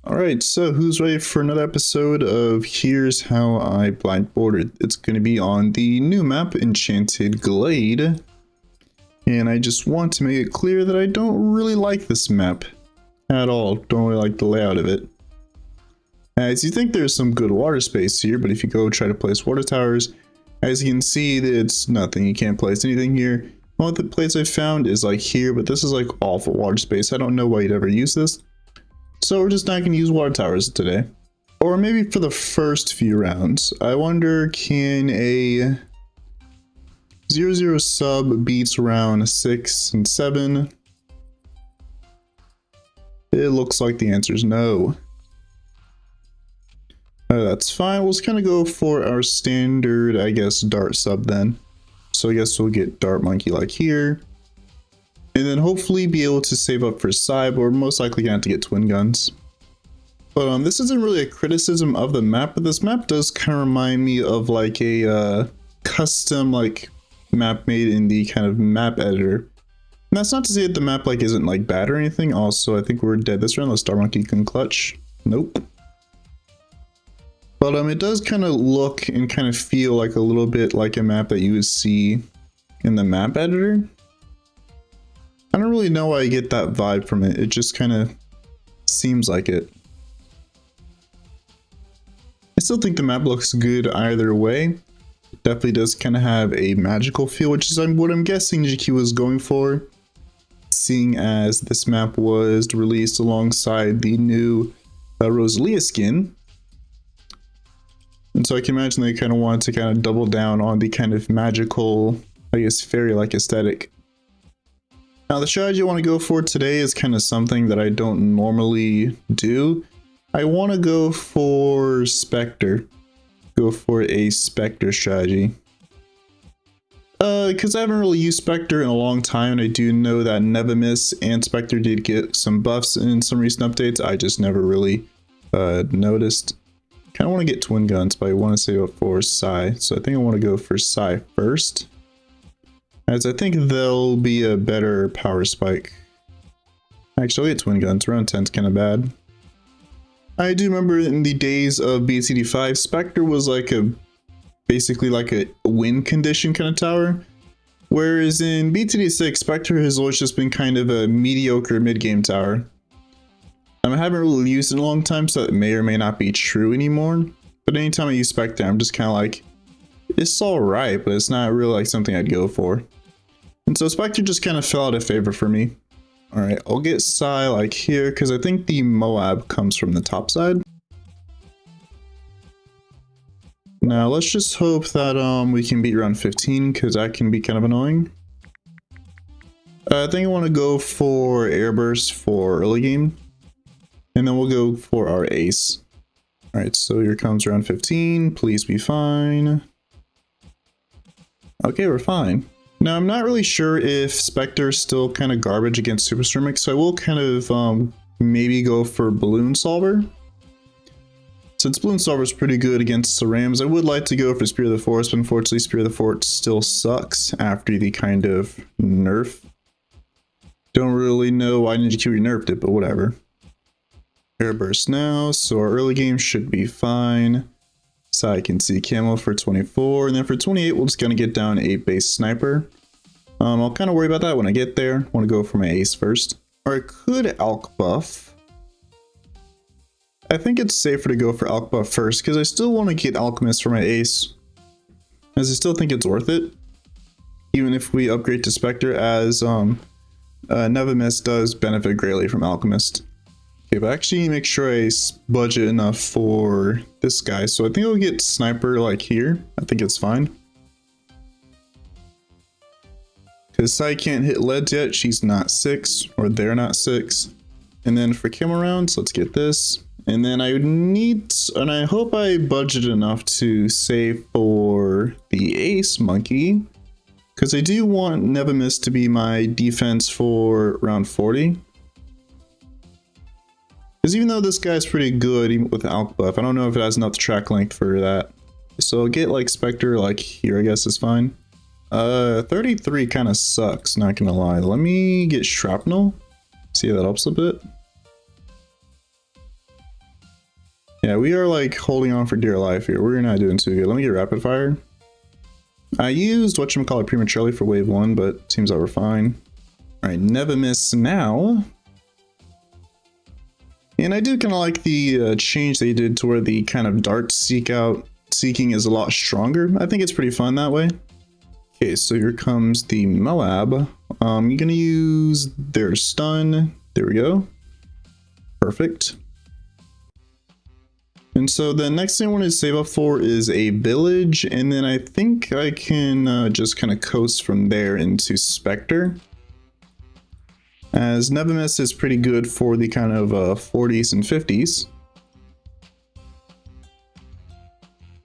Alright, so who's ready for another episode of Here's How I Blindboarded? It's going to be on the new map, Enchanted Glade. And I just want to make it clear that I don't really like this map at all. Don't really like the layout of it. As you think there's some good water space here, but if you go try to place water towers, as you can see, it's nothing. You can't place anything here. One of the place I found is like here, but this is like awful water space. I don't know why you'd ever use this. So we're just not going to use water towers today. Or maybe for the first few rounds. I wonder, can a 0-0 sub beats round 6 and 7? It looks like the answer is no. That's fine. We'll just kind of go for our standard, I guess, dart sub then. So I guess we'll get dart monkey like here. And then hopefully be able to save up for Psy, but we're most likely going to have to get twin guns. But this isn't really a criticism of the map, but this map does kind of remind me of like a custom like map made in the kind of map editor. And that's not to say that the map like isn't like bad or anything. Also, I think we're dead this round. Let's Star Monkey can clutch. Nope. But it does kind of look and kind of feel like a little bit like a map that you would see in the map editor. I don't really know why I get that vibe from it. It just kind of seems like it. I still think the map looks good either way. It definitely does kind of have a magical feel, which is what I'm guessing GQ was going for, seeing as this map was released alongside the new Rosalia skin. And so I can imagine they kind of wanted to kind of double down on the kind of magical, I guess, fairy-like aesthetic. Now the strategy I want to go for today is kind of something that I don't normally do. I want to go for Spectre. Go for a Spectre strategy. Because I haven't really used Spectre in a long time, and I do know that Nevermiss and Spectre did get some buffs in some recent updates. I just never really noticed. Kind of want to get twin guns, but I want to save up for Psy. So I think I want to go for Psy first, as I think they'll be a better power spike. Actually, I'll get twin guns. Round 10's kind of bad. I do remember in the days of BTD5, Spectre was like basically like a win condition kind of tower. Whereas in BTD6, Spectre has always just been kind of a mediocre mid-game tower. I haven't really used it in a long time, so that may or may not be true anymore. But anytime I use Spectre, I'm just kind of like, it's alright, but it's not really like something I'd go for. And so Spectre just kind of fell out of favor for me. Alright, I'll get Psy like here, because I think the Moab comes from the top side. Now let's just hope that we can beat round 15, because that can be kind of annoying. I think I want to go for Airburst for early game. And then we'll go for our ace. Alright, so here comes round 15. Please be fine. Okay, we're fine. Now, I'm not really sure if Spectre is still kind of garbage against Super Ceramic, so I will kind of maybe go for Balloon Solver. Since Balloon Solver is pretty good against Cerams, I would like to go for Spear of the Forest, but unfortunately Spear of the Forest still sucks after the kind of nerf. Don't really know why Ninja Kiwi nerfed it, but whatever. Airburst now, so our early game should be fine. So I can see camo for 24, and then for 28 we're just gonna get down a base sniper. I'll kind of worry about that when I get there. Want to go for my ace first. Or I could alch buff. I think it's safer to go for alch buff first, because I still want to get alchemist for my ace, as I still think it's worth it, even if we upgrade to Spectre, as Nevermiss does benefit greatly from alchemist. Okay, but actually make sure I budget enough for this guy. So I think I'll get sniper like here. I think it's fine. Because Sai can't hit leads yet. She's not 6, or they're not 6. And then for camo rounds, let's get this. And then I would need, and I hope I budget enough to save for the ace monkey. Because I do want Nevermiss to be my defense for round 40. Because even though this guy's pretty good, even with alch buff, I don't know if it has enough track length for that. So I'll get like Spectre like here, I guess is fine. 33 kind of sucks, not gonna lie. Let me get Shrapnel. See if that helps a bit. Yeah, we are like holding on for dear life here. We're not doing too good. Let me get rapid fire. I used whatchamacallit prematurely for wave 1, but seems like we're fine. Alright, never miss now. And I do kind of like the change they did to where the kind of dart seeking is a lot stronger. I think it's pretty fun that way. Okay, so here comes the Moab. You're gonna use their stun. There we go. Perfect. And so the next thing I want to save up for is a village, and then I think I can just kind of coast from there into Spectre. As Nevemis is pretty good for the kind of 40s and 50s.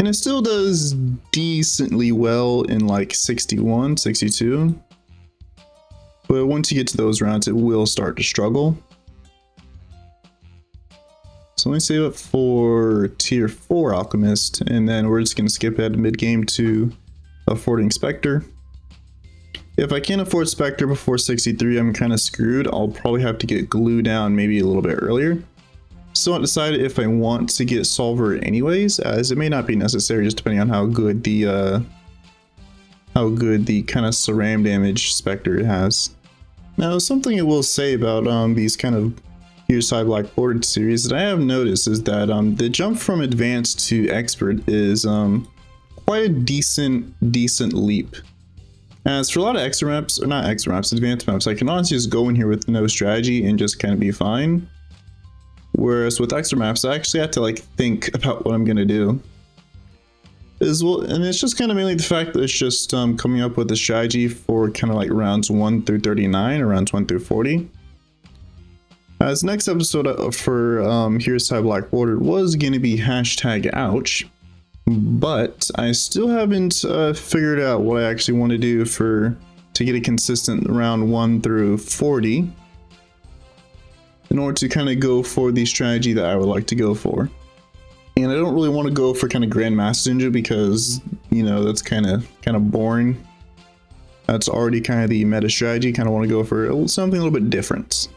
And it still does decently well in like 61, 62. But once you get to those rounds, it will start to struggle. So let me save up for tier 4 Alchemist, and then we're just going to skip ahead mid game to affording Spectre. If I can't afford Spectre before 63, I'm kind of screwed. I'll probably have to get Glue down maybe a little bit earlier. Still not decided if I want to get Solver anyways, as it may not be necessary just depending on how good the kind of Saram damage Spectre has. Now, something I will say about these kind of Here's High Black Bordered series that I have noticed is that the jump from Advanced to Expert is quite a decent leap. As for a lot of extra maps, or not extra maps, advanced maps, I can honestly just go in here with no strategy and just kind of be fine. Whereas with extra maps, I actually have to like think about what I'm gonna do. As well, and it's just kind of mainly the fact that it's just coming up with a strategy for kind of like rounds 1 through 39 or rounds 1 through 40. As next episode for Here's High Black Bordered was going to be #ouch, but I still haven't figured out what I actually want to do to get a consistent round 1 through 40 in order to kind of go for the strategy that I would like to go for. And I don't really want to go for kind of Grandmaster Ninja because, you know, that's kind of boring. That's already kind of the meta strategy. Kind of want to go for something a little bit different.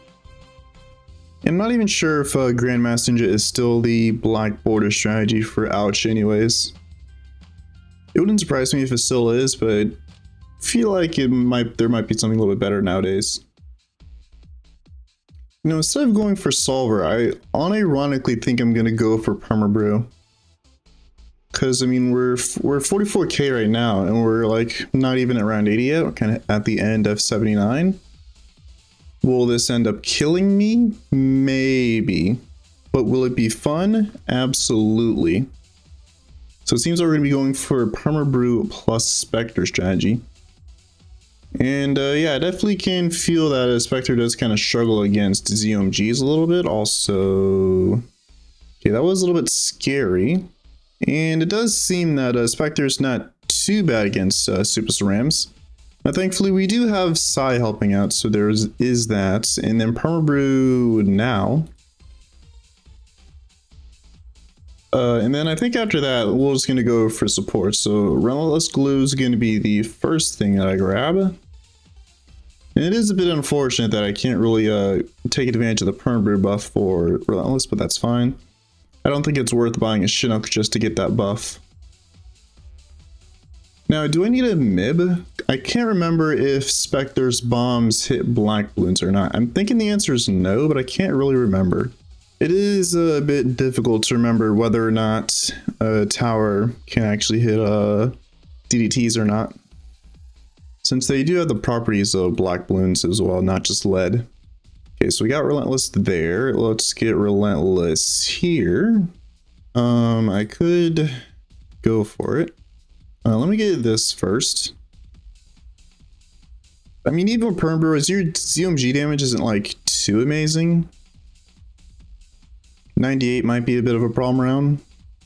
I'm not even sure if Grandmaster Ninja is still the black border strategy for Ouch anyways. It wouldn't surprise me if it still is, but I feel like there might be something a little bit better nowadays. You know, instead of going for Solver, I unironically think I'm going to go for Permabrew. Because, I mean, we're 44k right now, and we're like not even at round 80 yet. We're kind of at the end of 79. Will this end up killing me? Maybe. But will it be fun? Absolutely. So it seems like we're going to be going for Permabrew plus Spectre strategy. And yeah, I definitely can feel that Spectre does kind of struggle against ZOMGs a little bit. Also, okay, that was a little bit scary. And it does seem that Spectre is not too bad against Super Cerams. Now, thankfully, we do have Psy helping out, so there is that. And then Permabrew now. And then I think after that, we're just going to go for support. So Relentless Glue is going to be the first thing that I grab. And it is a bit unfortunate that I can't really take advantage of the Permabrew buff for Relentless, but that's fine. I don't think it's worth buying a Chinook just to get that buff. Now, do I need a MIB? I can't remember if Spectre's bombs hit black balloons or not. I'm thinking the answer is no, but I can't really remember. It is a bit difficult to remember whether or not a tower can actually hit DDTs or not, since they do have the properties of black balloons as well, not just lead. Okay, so we got Relentless there. Let's get Relentless here. I could go for it. Let me get this first. I mean, even with Permabrew, your ZOMG damage isn't like too amazing. 98 might be a bit of a problem round.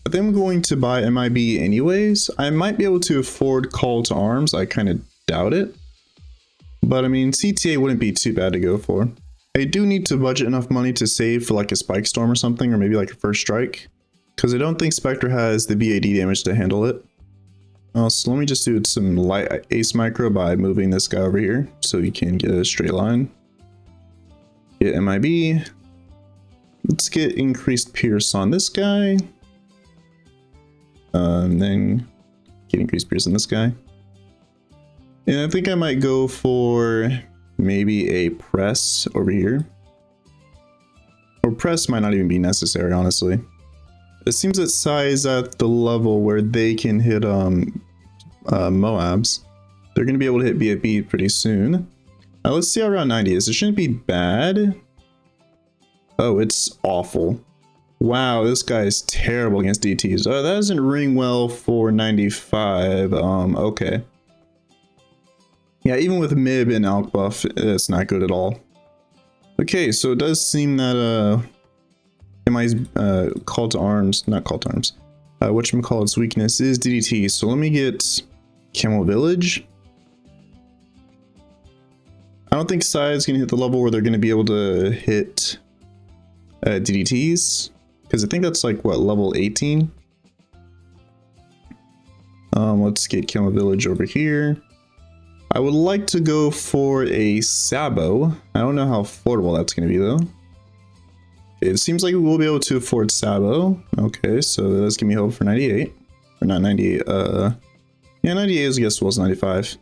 I think I'm going to buy MIB anyways. I might be able to afford Call to Arms. I kind of doubt it. But I mean, CTA wouldn't be too bad to go for. I do need to budget enough money to save for like a Spike Storm or something, or maybe like a First Strike, because I don't think Spectre has the BAD damage to handle it. So let me just do some light Ace Micro by moving this guy over here so you can get a straight line. Get MIB. Let's get increased Pierce on this guy. Then get increased Pierce on this guy. And I think I might go for maybe a press over here. Or press might not even be necessary, honestly. It seems that Psy's at the level where they can hit Moabs. They're going to be able to hit BFB pretty soon. Let's see how round 90 is. It shouldn't be bad. Oh, it's awful. Wow, this guy is terrible against DTs. Oh, that doesn't ring well for 95. Okay. Yeah, even with MIB and Alk buff, it's not good at all. Okay, so it does seem that MI's call to arms, not call to arms, whatchamacallit's weakness is DDT. So let me get Camel Village. I don't think Psy's gonna hit the level where they're gonna be able to hit DDTs, because I think that's like what, level 18. Let's get Camel Village over here. I would like to go for a Sabo. I don't know how affordable that's going to be though. It seems like we will be able to afford Sabo. Okay, so that's giving me hope for 98. Or not 98, yeah, 98 is, I guess, was 95.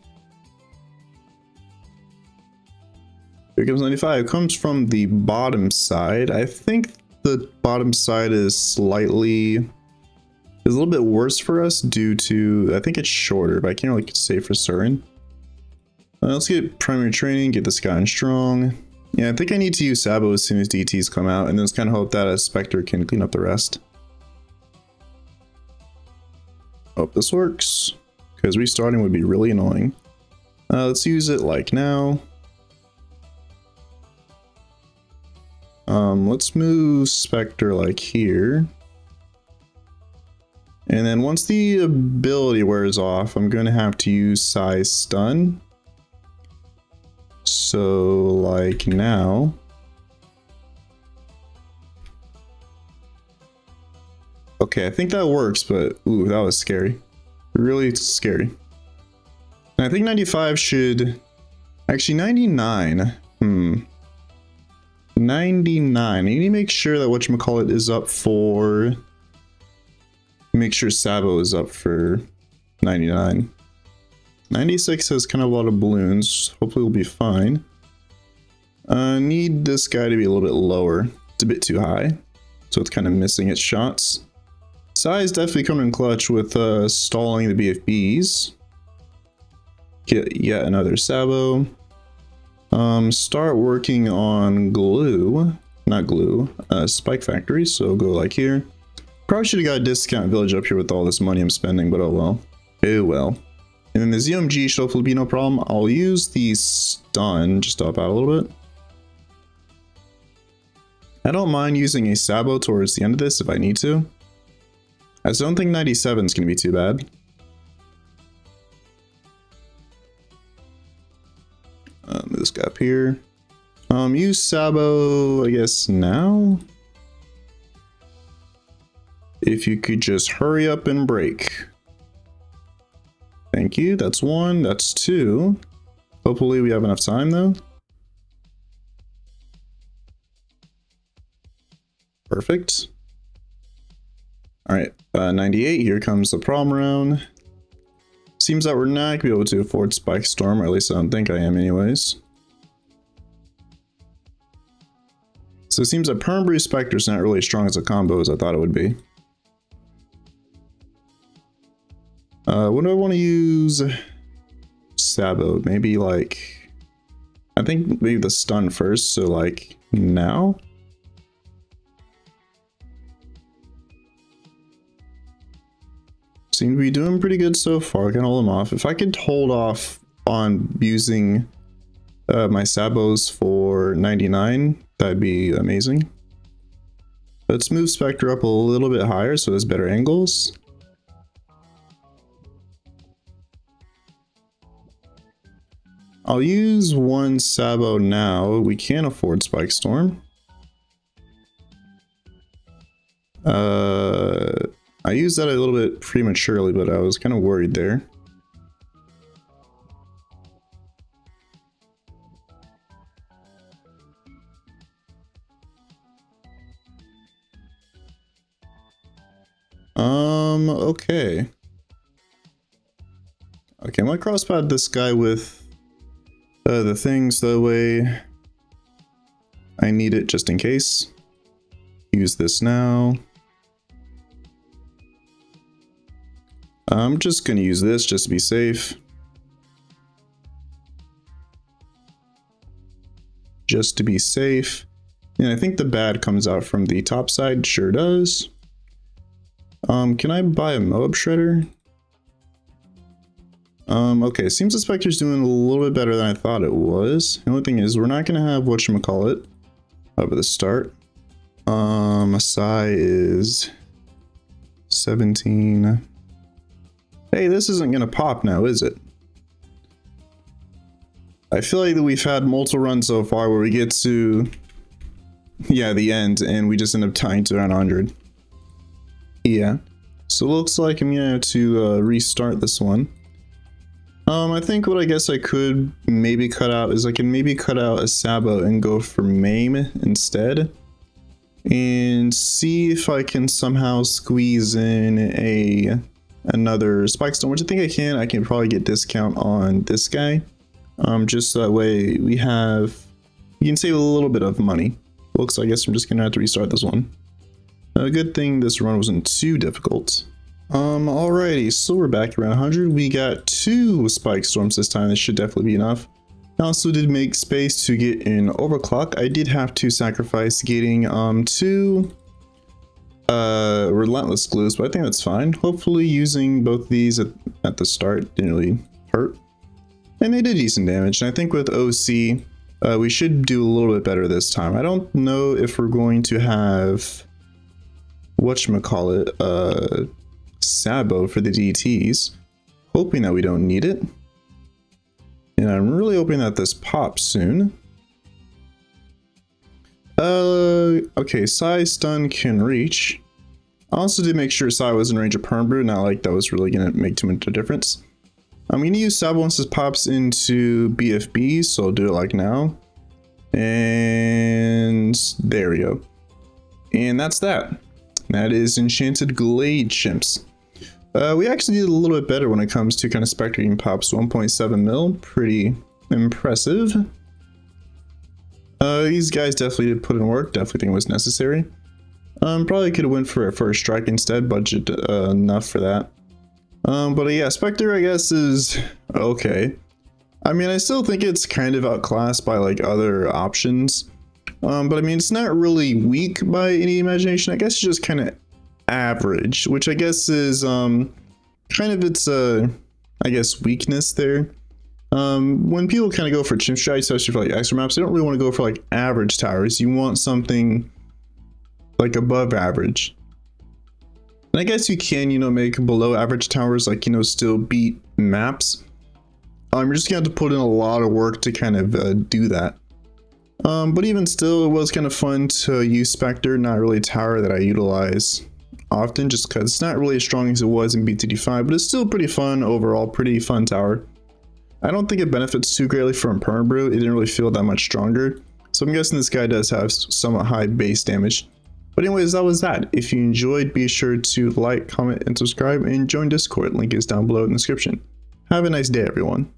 Here comes 95. It comes from the bottom side. I think the bottom side is a little bit worse for us due to, I think it's shorter, but I can't really say for certain. Let's get primary training, get this guy on strong. Yeah, I think I need to use Sabo as soon as DTs come out, and then just kind of hope that a Spectre can clean up the rest. Hope this works, because restarting would be really annoying. Let's use it like now. Let's move Spectre like here. And then once the ability wears off, I'm going to have to use Psy Stun. So like now. Okay, I think that works, but ooh, that was scary. Really scary. And I think 95 should, actually 99. 99. I need to make sure that whatchamacallit is up for, make sure Sabo is up for 99. 96 has kind of a lot of balloons. Hopefully we'll be fine. Need this guy to be a little bit lower. It's a bit too high, so it's kind of missing its shots. Psy is definitely coming in clutch with stalling the BFBs. Get yet another Sabo. Start working on Spike Factory, so go like here. Probably should have got a discount village up here with all this money I'm spending, but oh well. Oh well. And then the ZMG should hopefully be no problem. I'll use the stun just to help out a little bit. I don't mind using a Sabo towards the end of this if I need to. I just don't think 97 is going to be too bad. Move this guy up here. Use Sabo, I guess, now. If you could just hurry up and break. Thank you. That's one. That's two. Hopefully we have enough time though. Perfect. All right, 98. Here comes the prom round. Seems that we're not gonna be able to afford Spike Storm, or at least I don't think I am anyways. So it seems that Perm Brew Spectre's not really as strong as a combo as I thought it would be. What do I want to use? Sabo, maybe like, I think maybe the stun first, so like now. Seem to be doing pretty good so far. I can hold them off. If I could hold off on using my Sabos for 99, that'd be amazing. Let's move Spectre up a little bit higher so there's better angles. I'll use one Sabo now. We can afford Spike Storm. I used that a little bit prematurely, but I was kind of worried there. Okay. Okay, I'm gonna crosspad this guy with the things, that way I need it just in case. Use this now. I'm just gonna use this just to be safe. Just to be safe. And I think the bad comes out from the top side. Sure does. Can I buy a Moab shredder? Okay, seems the Spectre's doing a little bit better than I thought it was. The only thing is we're not gonna have whatchamacallit over the start. Psi is 17. Hey, this isn't gonna pop now, is it? I feel like that we've had multiple runs so far where we get to, yeah, the end, and we just end up tying to around 100. Yeah. So it looks like I'm gonna have to restart this one. I think what I guess I could maybe cut out is I can maybe cut out a Sabo and go for MAME instead. And see if I can somehow squeeze in another Spike Stone, which I think I can. I can probably get discount on this guy. Just so that way we can save a little bit of money. Looks like I guess I'm just gonna have to restart this one. A good thing this run wasn't too difficult. Alrighty, so we're back around 100. We got 2 Spike Storms this time. This should definitely be enough. I also did make space to get an overclock. I did have to sacrifice getting 2 relentless glues, but I think that's fine. Hopefully using both these at the start didn't really hurt. And they did decent damage, and I think with OC, we should do a little bit better this time. I don't know if we're going to have whatchamacallit, Sabo for the DTs. Hoping that we don't need it. And I'm really hoping that this pops soon. Okay, Psy stun can reach. I also did make sure Psy was in range of Perm Brew, not like that was really gonna make too much of a difference. I'm gonna use Sabo once this pops into BFB, so I'll do it like now. And there we go. And that's that. That is Enchanted Glade chimps. We actually did a little bit better when it comes to kind of Spectre getting pops. 1.7 mil, pretty impressive. These guys definitely did put in work, definitely think it was necessary. Probably could have went for a first strike instead, budget enough for that. But yeah, Spectre I guess is okay. I mean, I still think it's kind of outclassed by like other options. But I mean, it's not really weak by any imagination. I guess it's just kind of average, which I guess is kind of its I guess weakness there. When people kind of go for chimp strategy, especially for like extra maps, they don't really want to go for like average towers. You want something like above average. And I guess you can, you know, make below average towers, like, you know, still beat maps. You're just gonna have to put in a lot of work to kind of do that. But even still, it was kind of fun to use Spectre, not really a tower that I utilize often, just because it's not really as strong as it was in BTD5, but it's still pretty fun overall, pretty fun tower. I don't think it benefits too greatly from Perm Brew. It didn't really feel that much stronger. So I'm guessing this guy does have somewhat high base damage. But anyways, that was that. If you enjoyed, be sure to like, comment, and subscribe, and join Discord. Link is down below in the description. Have a nice day, everyone.